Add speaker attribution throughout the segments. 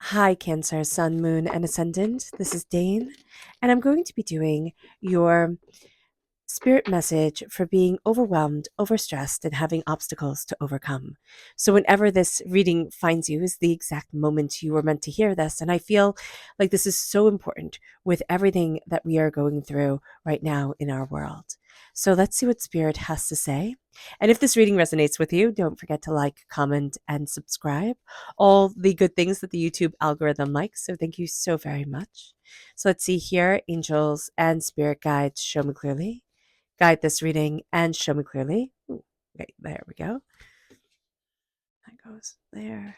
Speaker 1: Hi, Cancer, Sun, Moon, and Ascendant. This is Dane, and I'm going to be doing your spirit message for being overwhelmed, overstressed, and having obstacles to overcome. So, whenever this reading finds you, is the exact moment you were meant to hear this. And I feel like this is so important with everything that we are going through right now in our world. So, let's see what Spirit has to say. And if this reading resonates with you, don't forget to like, comment, and subscribe. All the good things that the YouTube algorithm likes. So, thank you so very much. So, let's see here angels and spirit guides show me clearly, guide this reading and show me clearly. Ooh, okay, there we go. That goes there.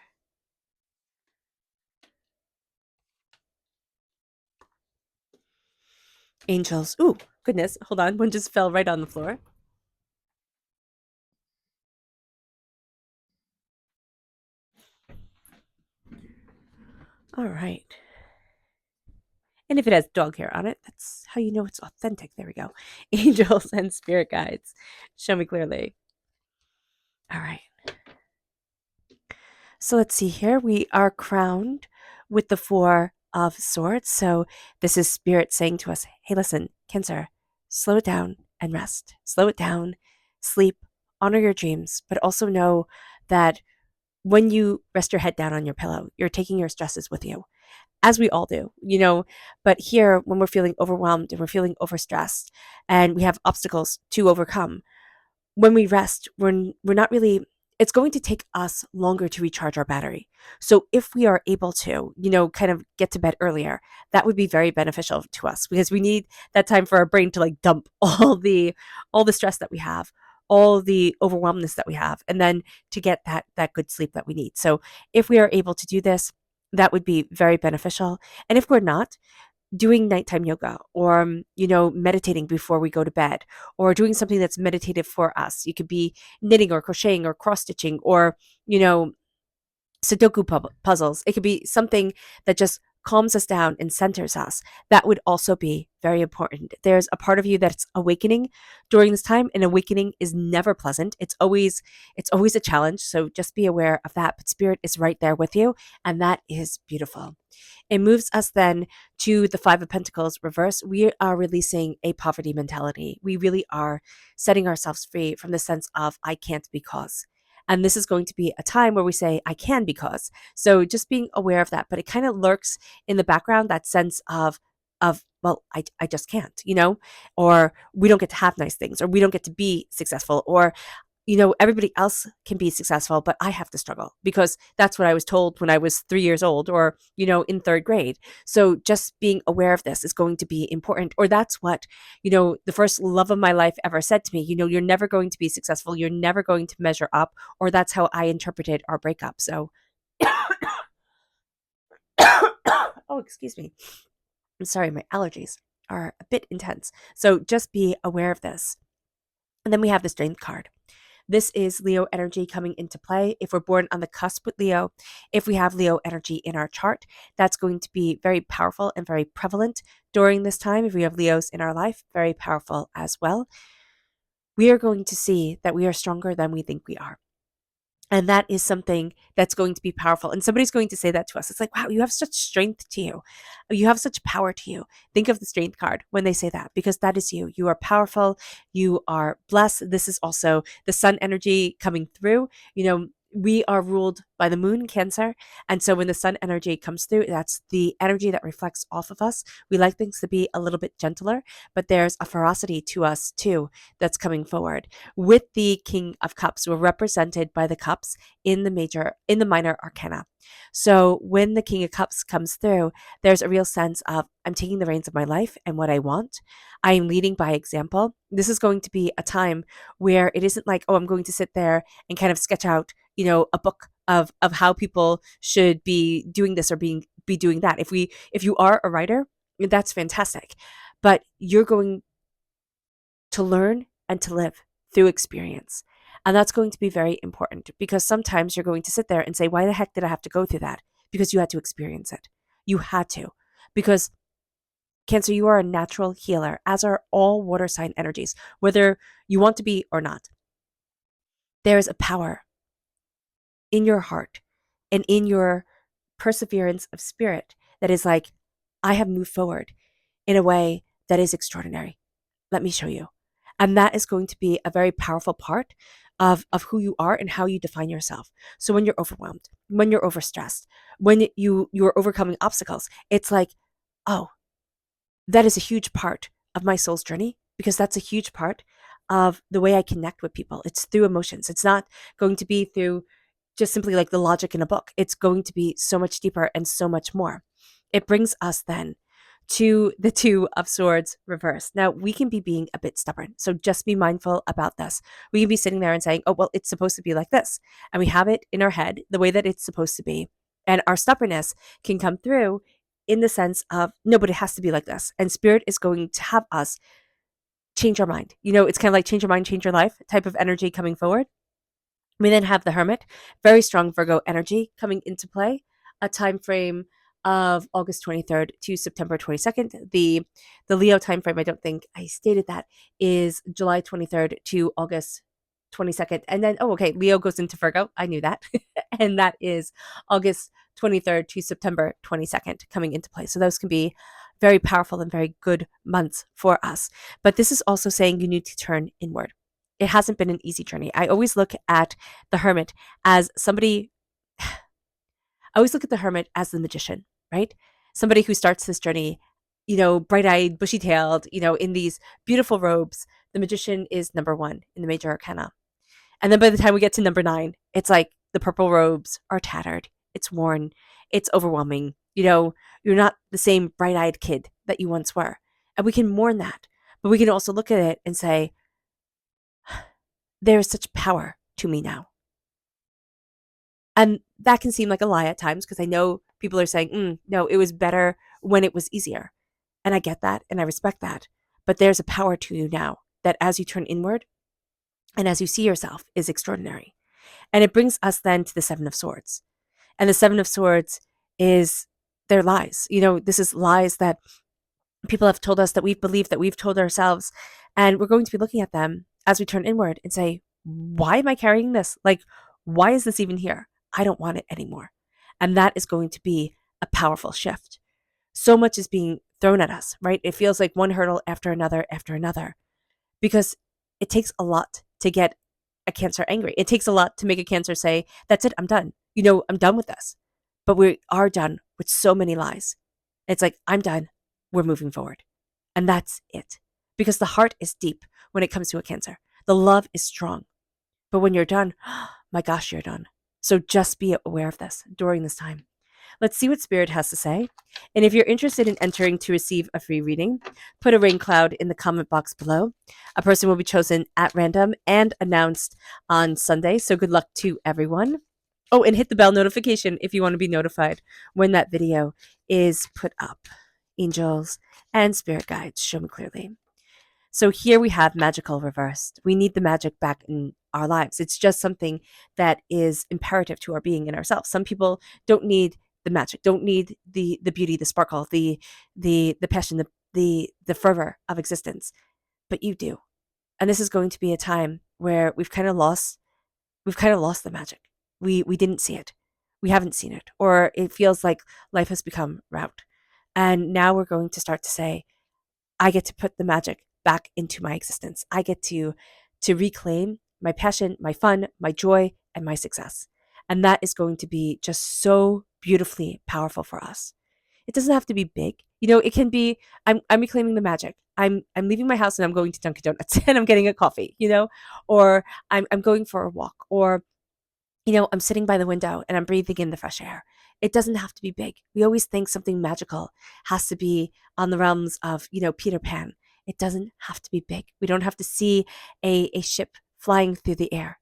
Speaker 1: Angels. Ooh, goodness. Hold on. One just fell right on the floor. All right. And if it has dog hair on it, that's how you know it's authentic. There we go. Angels and spirit guides show me clearly. All right. So let's see here. We are crowned with the Four of Swords. So this is Spirit saying to us, hey, listen, Cancer, slow it down and rest. Slow it down, sleep, honor your dreams, but also know that when you rest your head down on your pillow, you're taking your stresses with you, as we all do, But here, when we're feeling overwhelmed and we're feeling overstressed and we have obstacles to overcome, when we rest, we're not really, it's going to take us longer to recharge our battery. So if we are able to, kind of get to bed earlier, that would be very beneficial to us because we need that time for our brain to like dump all the stress that we have, all the overwhelmness that we have, and then to get that good sleep that we need. So if we are able to do this, that would be very beneficial. And if we're not, doing nighttime yoga or meditating before we go to bed or doing something that's meditative for us. You could be knitting or crocheting or cross stitching or you know Sudoku puzzles. It could be something that just calms us down and centers us. That would also be very important. There's a part of you that's awakening during this time, and awakening is never pleasant. It's always a challenge. So just be aware of that. But spirit is right there with you, and that is beautiful. It moves us then to the Five of Pentacles reverse. We are releasing a poverty mentality. We really are setting ourselves free from the sense of I can't because. And this is going to be a time where we say, I can because. So just being aware of that. But it kind of lurks in the background, that sense well, I just can't, or we don't get to have nice things, or we don't get to be successful, or everybody else can be successful, but I have to struggle because that's what I was told when I was 3 years old or, in third grade. So just being aware of this is going to be important. Or that's what, the first love of my life ever said to me, you're never going to be successful. You're never going to measure up. Or that's how I interpreted our breakup. So, oh, excuse me. I'm sorry, my allergies are a bit intense. So just be aware of this. And then we have the Strength card. This is Leo energy coming into play. If we're born on the cusp with Leo, if we have Leo energy in our chart, that's going to be very powerful and very prevalent during this time. If we have Leos in our life, very powerful as well. We are going to see that we are stronger than we think we are. And that is something that's going to be powerful. And somebody's going to say that to us. It's like, wow, you have such strength to you. You have such power to you. Think of the strength card when they say that, because that is you. You are powerful. You are blessed. This is also the sun energy coming through. We are ruled by the moon, Cancer. And so when the sun energy comes through, that's the energy that reflects off of us. We like things to be a little bit gentler, but there's a ferocity to us too that's coming forward. With the King of Cups, we're represented by the cups in the minor arcana. So when the King of Cups comes through, there's a real sense of I'm taking the reins of my life and what I want. I am leading by example. This is going to be a time where it isn't like, oh, I'm going to sit there and kind of sketch out, a book of how people should be doing this or be doing that. If you are a writer, that's fantastic. But you're going to learn and to live through experience. And that's going to be very important because sometimes you're going to sit there and say, why the heck did I have to go through that? Because you had to experience it. You had to. Because Cancer, you are a natural healer, as are all water sign energies, whether you want to be or not. There is a power in your heart and in your perseverance of spirit that is like, I have moved forward in a way that is extraordinary. Let me show you. And that is going to be a very powerful part of who you are and how you define yourself. So when you're overwhelmed, when you're overstressed, when you're overcoming obstacles, it's like, oh, that is a huge part of my soul's journey, because that's a huge part of the way I connect with people. It's through emotions. It's not going to be through just simply like the logic in a book. It's going to be so much deeper and so much more. It brings us then to the Two of Swords reversed. Now, we can be being a bit stubborn. So just be mindful about this. We can be sitting there and saying, oh, well, it's supposed to be like this. And we have it in our head the way that it's supposed to be. And our stubbornness can come through in the sense of, no, but it has to be like this. And spirit is going to have us change our mind. It's kind of like change your mind, change your life type of energy coming forward. We then have the Hermit, very strong Virgo energy coming into play, a time frame of August 23rd to September 22nd. The Leo time frame, I don't think I stated that, is July 23rd to August 22nd. And then, Leo goes into Virgo. I knew that. And that is August 23rd to September 22nd coming into play. So those can be very powerful and very good months for us. But this is also saying you need to turn inward. It hasn't been an easy journey. I always look at the Hermit as somebody, I always look at the Hermit as the magician, right? Somebody who starts this journey, bright-eyed, bushy-tailed, in these beautiful robes. The magician is number 1 in the major arcana. And then by the time we get to number 9, it's like the purple robes are tattered. It's worn. It's overwhelming. You're not the same bright-eyed kid that you once were. And we can mourn that. But we can also look at it and say, there is such power to me now. And that can seem like a lie at times, because I know people are saying, no, it was better when it was easier. And I get that and I respect that. But there's a power to you now that as you turn inward and as you see yourself is extraordinary. And it brings us then to the Seven of Swords. And the Seven of Swords is their lies. This is lies that people have told us, that we've believed, that we've told ourselves. And we're going to be looking at them as we turn inward and say, why am I carrying this? Like, why is this even here? I don't want it anymore. And that is going to be a powerful shift. So much is being thrown at us, right? It feels like one hurdle after another, because it takes a lot to get a Cancer angry. It takes a lot to make a Cancer say, that's it, I'm done. I'm done with this. But we are done with so many lies. It's like, I'm done. We're moving forward. And that's it. Because the heart is deep when it comes to a Cancer. The love is strong. But when you're done, my gosh, you're done. So just be aware of this during this time. Let's see what Spirit has to say. And if you're interested in entering to receive a free reading, put a rain cloud in the comment box below. A person will be chosen at random and announced on Sunday. So good luck to everyone. Oh, and hit the bell notification if you want to be notified when that video is put up. Angels and spirit guides, show me clearly. So here we have magical reversed. We need the magic back in our lives. It's just something that is imperative to our being and ourselves. Some people don't need the magic, don't need the beauty, the sparkle, the passion, the fervor of existence, but you do. And this is going to be a time where we've kind of lost the magic. We didn't see it. We haven't seen it, or it feels like life has become route. And now we're going to start to say, I get to put the magic back into my existence. I get to reclaim my passion, my fun, my joy, and my success. And that is going to be just so beautifully powerful for us. It doesn't have to be big. It can be, I'm reclaiming the magic. I'm leaving my house and I'm going to Dunkin' Donuts and I'm getting a coffee, or I'm going for a walk, or I'm sitting by the window and I'm breathing in the fresh air. It doesn't have to be big. We always think something magical has to be on the realms of, Peter Pan. It doesn't have to be big. We don't have to see a ship flying through the air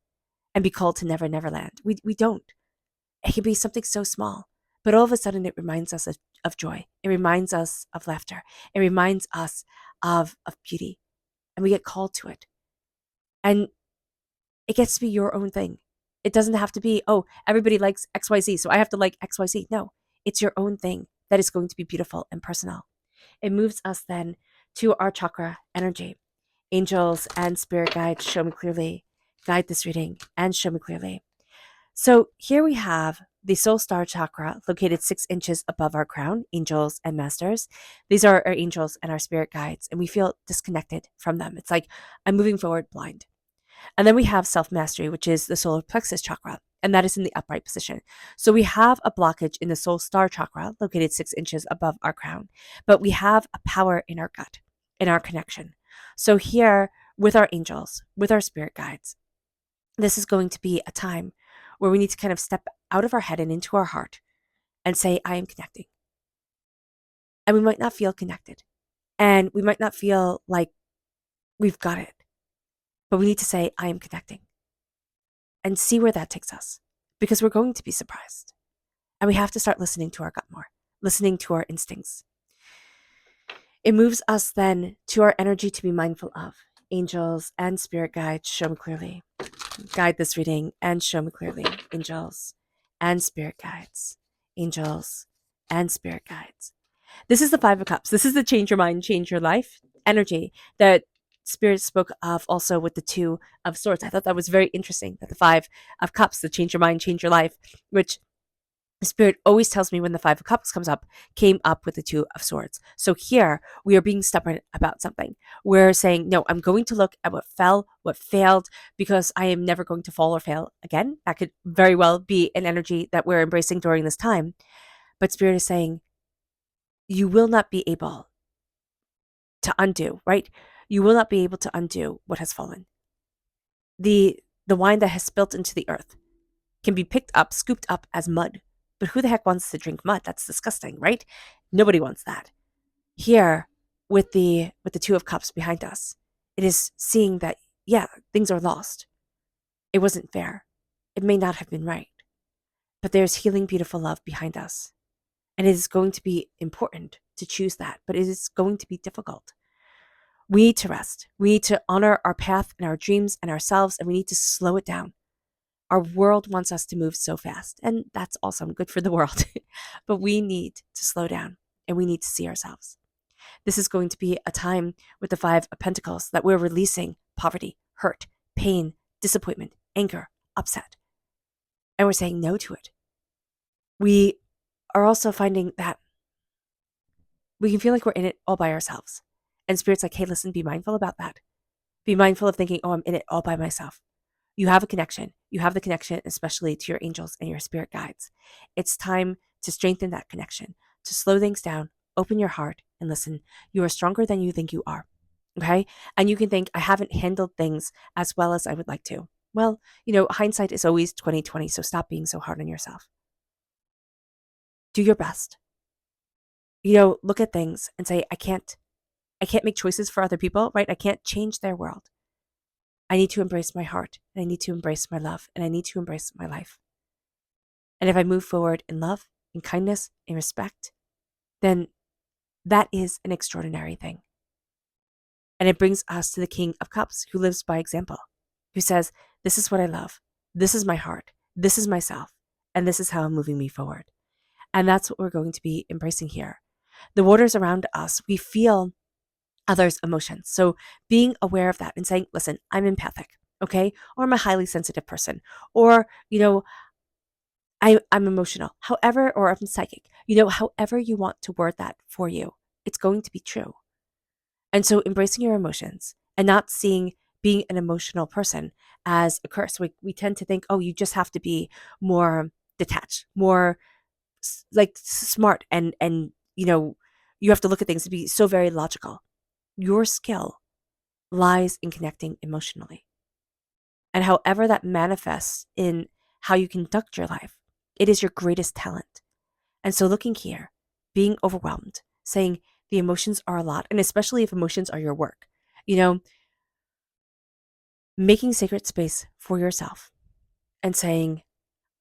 Speaker 1: and be called to Never Never Land. We don't. It can be something so small, but all of a sudden it reminds us of joy. It reminds us of laughter. It reminds us of beauty, and we get called to it. And it gets to be your own thing. It doesn't have to be, oh, everybody likes XYZ, so I have to like XYZ. No, it's your own thing that is going to be beautiful and personal. It moves us then to our chakra energy. Angels and spirit guides, show me clearly. Guide this reading and show me clearly. So here we have the soul star chakra, located 6 inches above our crown, angels and masters. These are our angels and our spirit guides, and we feel disconnected from them. It's like I'm moving forward blind. And then we have self mastery, which is the solar plexus chakra, and that is in the upright position. So we have a blockage in the soul star chakra, located 6 inches above our crown, but we have a power in our gut, in our connection. So here, with our angels, with our spirit guides, this is going to be a time where we need to kind of step out of our head and into our heart and say, I am connecting. And we might not feel connected. And we might not feel like we've got it. But we need to say, I am connecting. And see where that takes us. Because we're going to be surprised. And we have to start listening to our gut more, listening to our instincts. It moves us then to our energy to be mindful of. Angels and spirit guides, show me clearly. Guide this reading and show me clearly. Angels and spirit guides. Angels and spirit guides. This is the Five of Cups. This is the change your mind, change your life energy that Spirit spoke of also with the Two of Swords. I thought that was very interesting, that the Five of Cups, the change your mind, change your life, which Spirit always tells me when the Five of Cups comes up, came up with the Two of Swords. So here we are being stubborn about something. We're saying, no, I'm going to look at what fell, what failed, because I am never going to fall or fail again. That could very well be an energy that we're embracing during this time. But Spirit is saying, you will not be able to undo, right? You will not be able to undo what has fallen. The wine that has spilt into the earth can be picked up, scooped up as mud. But who the heck wants to drink mud? That's disgusting, right? Nobody wants that. Here, with the Two of Cups behind us, it is seeing that, yeah, things are lost. It wasn't fair. It may not have been right. But there's healing, beautiful love behind us. And it is going to be important to choose that, but it is going to be difficult. We need to rest. We need to honor our path and our dreams and ourselves, and we need to slow it down. Our world wants us to move so fast, and that's awesome, good for the world. But we need to slow down, and we need to see ourselves. This is going to be a time with the Five of Pentacles that we're releasing poverty, hurt, pain, disappointment, anger, upset. And we're saying no to it. We are also finding that we can feel like we're in it all by ourselves. And Spirit's like, hey, listen, be mindful about that. Be mindful of thinking, oh, I'm in it all by myself. You have a connection. You have the connection, especially to your angels and your spirit guides. It's time to strengthen that connection, to slow things down, open your heart, and listen. You are stronger than you think you are. Okay? And you can think, I haven't handled things as well as I would like to. Well, hindsight is always 20/20, so stop being so hard on yourself. Do your best. Look at things and say, I can't make choices for other people, right? I can't change their world. I need to embrace my heart, and I need to embrace my love, and I need to embrace my life. And if I move forward in love, in kindness, in respect, then that is an extraordinary thing. And it brings us to the King of Cups, who lives by example, who says, this is what I love. This is my heart. This is myself. And this is how I'm moving me forward. And that's what we're going to be embracing here. The waters around us, we feel others' emotions. So being aware of that and saying, listen, I'm empathic, okay? Or I'm a highly sensitive person. Or, I'm emotional. However, or I'm psychic. However you want to word that for you, it's going to be true. And so embracing your emotions and not seeing being an emotional person as a curse. We tend to think, oh, you just have to be more detached, more like smart and you have to look at things to be so very logical. Your skill lies in connecting emotionally. And however that manifests in how you conduct your life, it is your greatest talent. And so looking here, being overwhelmed, saying the emotions are a lot, and especially if emotions are your work, making sacred space for yourself and saying,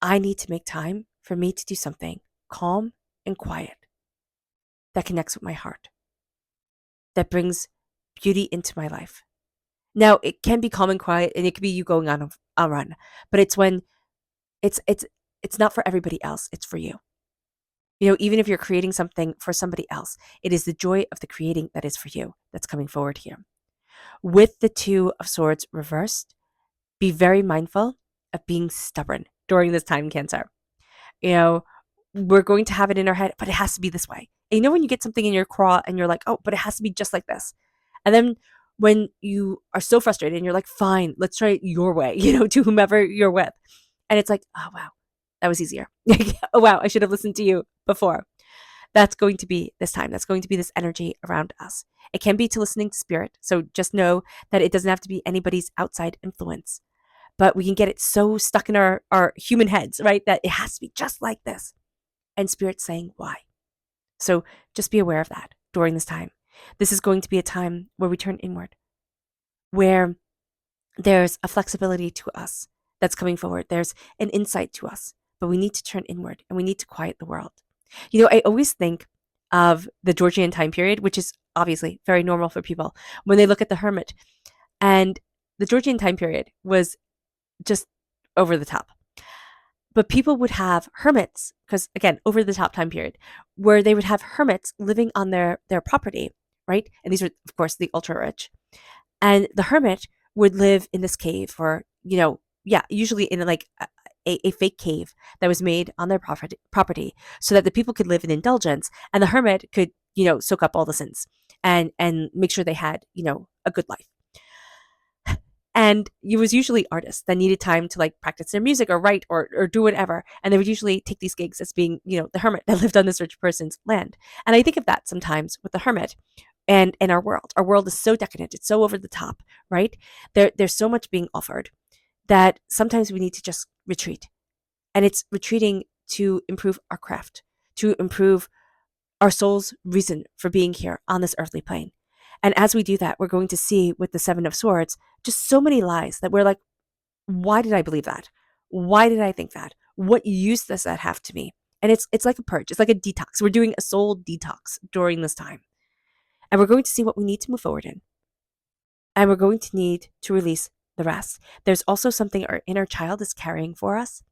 Speaker 1: I need to make time for me to do something calm and quiet that connects with my heart, that brings beauty into my life. Now, it can be calm and quiet, and it could be you going on a run, but it's when it's not for everybody else, it's for you. Even if you're creating something for somebody else, it is the joy of the creating that is for you that's coming forward here. With the Two of Swords reversed, be very mindful of being stubborn during this time, Cancer. You know, we're going to have it in our head, but it has to be this way. And you know, when you get something in your craw and you're like, oh, but it has to be just like this. And then when you are so frustrated and you're like, fine, let's try it your way, to whomever you're with. And it's like, oh, wow, that was easier. Oh, wow, I should have listened to you before. That's going to be this time. That's going to be this energy around us. It can be to listening to spirit. So just know that it doesn't have to be anybody's outside influence, but we can get it so stuck in our human heads, right? That it has to be just like this. And spirit's saying why. So just be aware of that during this time. This is going to be a time where we turn inward, where there's a flexibility to us that's coming forward. There's an insight to us, but we need to turn inward and we need to quiet the world. I always think of the Georgian time period, which is obviously very normal for people when they look at the hermit. And the Georgian time period was just over the top. But people would have hermits, because again, over the top time period, where they would have hermits living on their property, right? And these were, of course, the ultra rich. And the hermit would live in this cave, or, usually in like a fake cave that was made on their property so that the people could live in indulgence and the hermit could, soak up all the sins and make sure they had, a good life. And it was usually artists that needed time to like practice their music or write or do whatever. And they would usually take these gigs as being, the hermit that lived on this rich person's land. And I think of that sometimes with the hermit and our world. Our world is so decadent. It's so over the top, right? There's so much being offered that sometimes we need to just retreat. And it's retreating to improve our craft, to improve our soul's reason for being here on this earthly plane. And as we do that, we're going to see with the Seven of Swords, just so many lies that we're like, why did I believe that? Why did I think that? What use does that have to me? And it's like a purge. It's like a detox. We're doing a soul detox during this time. And we're going to see what we need to move forward in. And we're going to need to release the rest. There's also something our inner child is carrying for us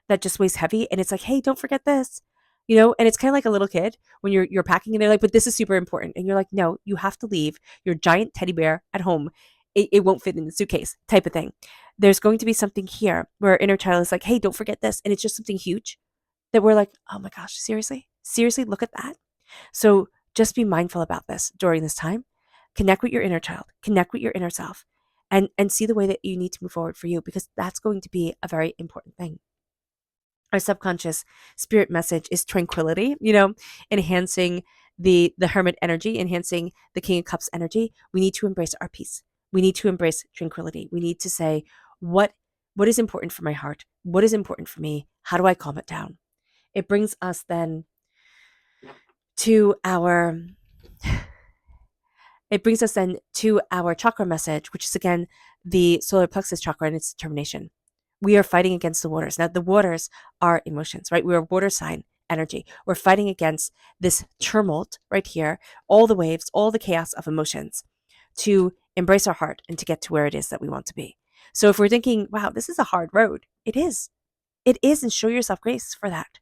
Speaker 1: that just weighs heavy. And it's like, hey, don't forget this. And it's kind of like a little kid when you're packing and they're like, but this is super important. And you're like, no, you have to leave your giant teddy bear at home. It won't fit in the suitcase type of thing. There's going to be something here where our inner child is like, hey, don't forget this. And it's just something huge that we're like, oh my gosh, seriously? Seriously, look at that. So just be mindful about this during this time. Connect with your inner child, connect with your inner self, and see the way that you need to move forward for you, because that's going to be a very important thing. Our subconscious spirit message is tranquility, enhancing the hermit energy, enhancing the King of Cups energy. We need to embrace our peace. We need to embrace tranquility. We need to say, what is important for my heart? What is important for me? How do I calm it down? It brings us then to our chakra message, which is again the solar plexus chakra and its determination. We are fighting against the waters. Now, the waters are emotions, right? We're a water sign energy. We're fighting against this tumult right here, all the waves, all the chaos of emotions, to embrace our heart and to get to where it is that we want to be. So if we're thinking, wow, this is a hard road, it is. It is, and show yourself grace for that.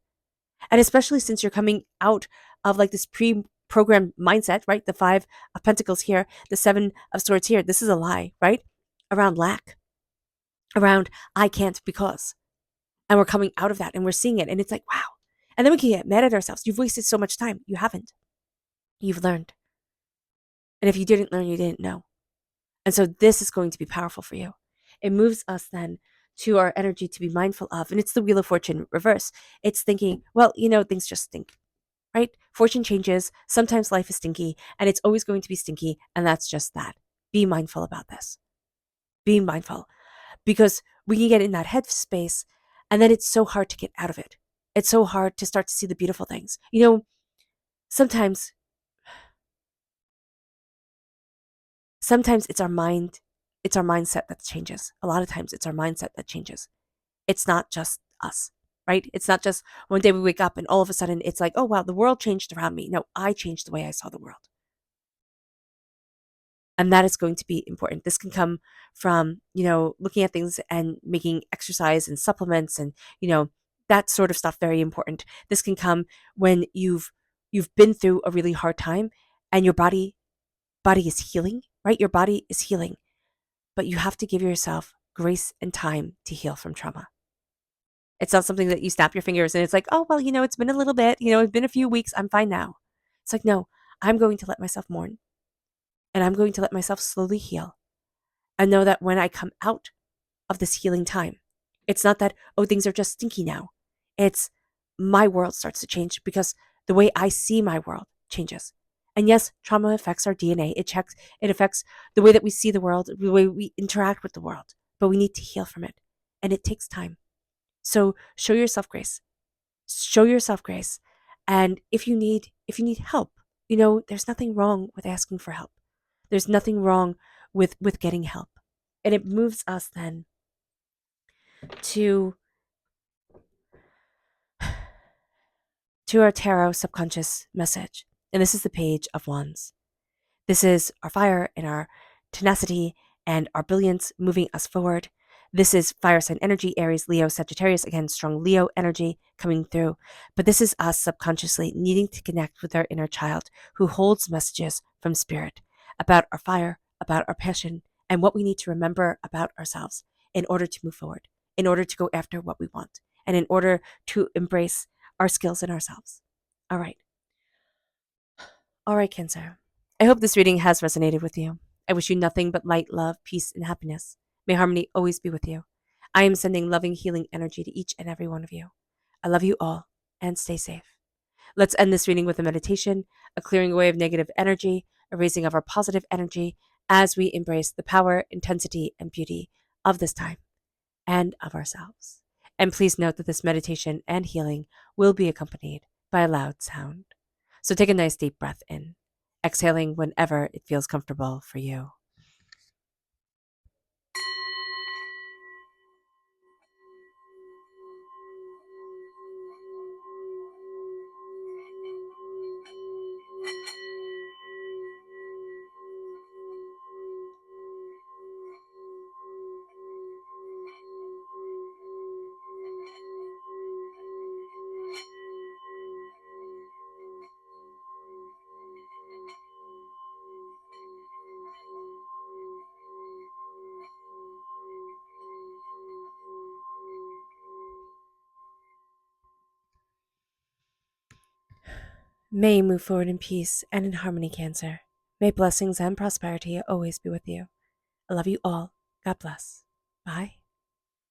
Speaker 1: And especially since you're coming out of like this pre-programmed mindset, right? The Five of Pentacles here, the Seven of Swords here. This is a lie, right? Around lack, around I can't because. And we're coming out of that and we're seeing it. And it's like, wow. And then we can get mad at ourselves. You've wasted so much time. You haven't. You've learned. And if you didn't learn, you didn't know. And so this is going to be powerful for you. It moves us then to our energy to be mindful of. And it's the Wheel of Fortune reverse. It's thinking, well, things just stink, right? Fortune changes. Sometimes life is stinky and it's always going to be stinky. And that's just that. Be mindful about this. Be mindful, because we can get in that headspace and then it's so hard to get out of it. It's so hard to start to see the beautiful things. Sometimes it's our mind, it's our mindset that changes. A lot of times it's our mindset that changes. It's not just us, right? It's not just one day we wake up and all of a sudden it's like, oh, wow, the world changed around me. No, I changed the way I saw the world. And that is going to be important. This can come from, looking at things and making exercise and supplements and, that sort of stuff very important. This can come when you've been through a really hard time and your body is healing, right? Your body is healing, but you have to give yourself grace and time to heal from trauma. It's not something that you snap your fingers and it's like, oh, well, it's been a little bit, it's been a few weeks. I'm fine now. It's like, no, I'm going to let myself mourn and I'm going to let myself slowly heal and know that when I come out of this healing time, it's not that, oh, things are just stinky now. It's my world starts to change because the way I see my world changes. And yes, trauma affects our DNA. It affects the way that we see the world, the way we interact with the world, but we need to heal from it. And it takes time. So show yourself grace. Show yourself grace. And if you need help, there's nothing wrong with asking for help. There's nothing wrong with getting help. And it moves us then to our tarot subconscious message. And this is the Page of Wands. This is our fire and our tenacity and our brilliance moving us forward. This is fire sign energy, Aries, Leo, Sagittarius, again, strong Leo energy coming through. But this is us subconsciously needing to connect with our inner child who holds messages from spirit about our fire, about our passion, and what we need to remember about ourselves in order to move forward, in order to go after what we want, and in order to embrace our skills in ourselves. All right. All right, Cancer. I hope this reading has resonated with you. I wish you nothing but light, love, peace, and happiness. May harmony always be with you. I am sending loving, healing energy to each and every one of you. I love you all, and stay safe. Let's end this reading with a meditation, a clearing away of negative energy, a raising of our positive energy as we embrace the power, intensity, and beauty of this time and of ourselves. And please note that this meditation and healing will be accompanied by a loud sound. So take a nice deep breath in, exhaling whenever it feels comfortable for you. May you move forward in peace and in harmony, Cancer. May blessings and prosperity always be with you. I love you all. God bless. Bye.